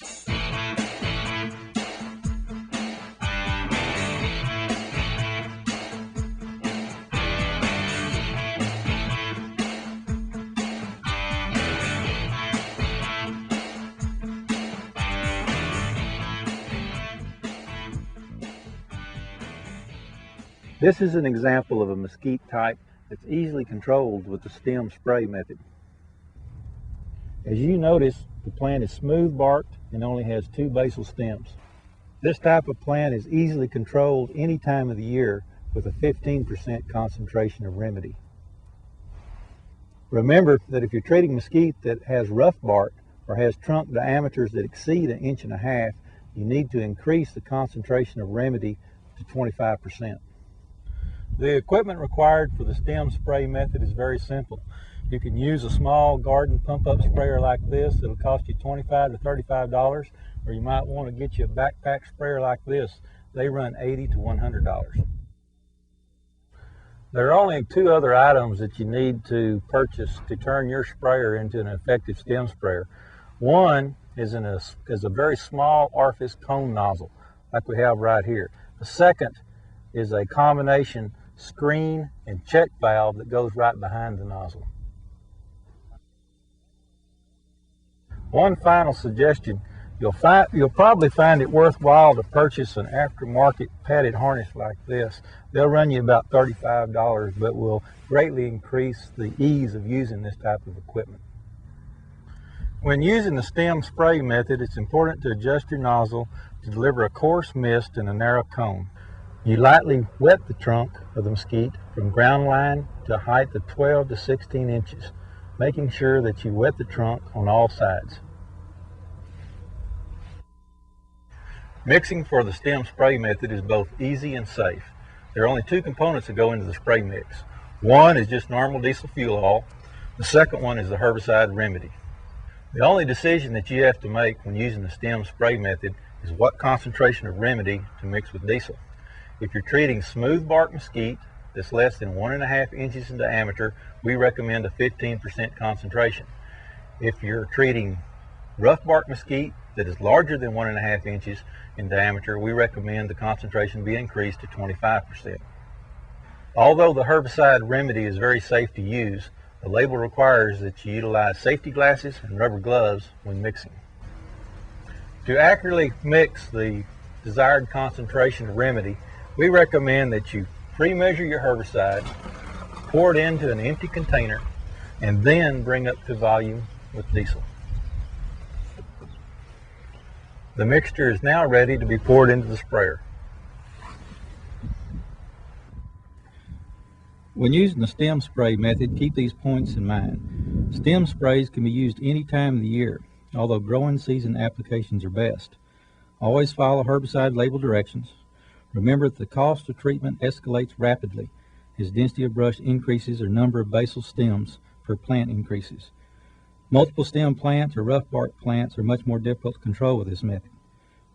This is an example of a mesquite type that's easily controlled with the stem spray method. As you notice, the plant is smooth barked and only has 2 basal stems. This type of plant is easily controlled any time of the year with a 15% concentration of remedy. Remember that if you're treating mesquite that has rough bark or has trunk diameters that exceed 1.5 inches, you need to increase the concentration of remedy to 25%. The equipment required for the stem spray method is very simple. You can use a small garden pump-up sprayer like this. It'll cost you $25 to $35, or you might want to get you a backpack sprayer like this. They run $80 to $100. There are only 2 other items that you need to purchase to turn your sprayer into an effective stem sprayer. One is a very small orifice cone nozzle, like we have right here. The second is a combination screen and check valve that goes right behind the nozzle. One final suggestion, you'll probably find it worthwhile to purchase an aftermarket padded harness like this. They'll run you about $35, but will greatly increase the ease of using this type of equipment. When using the stem spray method, it's important to adjust your nozzle to deliver a coarse mist in a narrow cone. You lightly wet the trunk of the mesquite from ground line to a height of 12 to 16 inches, making sure that you wet the trunk on all sides. Mixing for the stem spray method is both easy and safe. There are only 2 components that go into the spray mix. One is just normal diesel fuel oil. The second one is the herbicide remedy. The only decision that you have to make when using the stem spray method is what concentration of remedy to mix with diesel. If you're treating smooth bark mesquite that's less than 1.5 inches in diameter, we recommend a 15% concentration. If you're treating rough bark mesquite that is larger than 1.5 inches in diameter, we recommend the concentration be increased to 25%. Although the herbicide remedy is very safe to use, the label requires that you utilize safety glasses and rubber gloves when mixing. To accurately mix the desired concentration of remedy, we recommend that you pre-measure your herbicide, pour it into an empty container, and then bring up to volume with diesel. The mixture is now ready to be poured into the sprayer. When using the stem spray method, keep these points in mind. Stem sprays can be used any time of the year, although growing season applications are best. Always follow herbicide label directions. Remember that the cost of treatment escalates rapidly as density of brush increases or number of basal stems per plant increases. Multiple stem plants or rough bark plants are much more difficult to control with this method.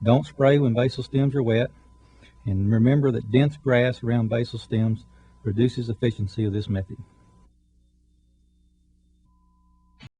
Don't spray when basal stems are wet, and remember that dense grass around basal stems reduces efficiency of this method.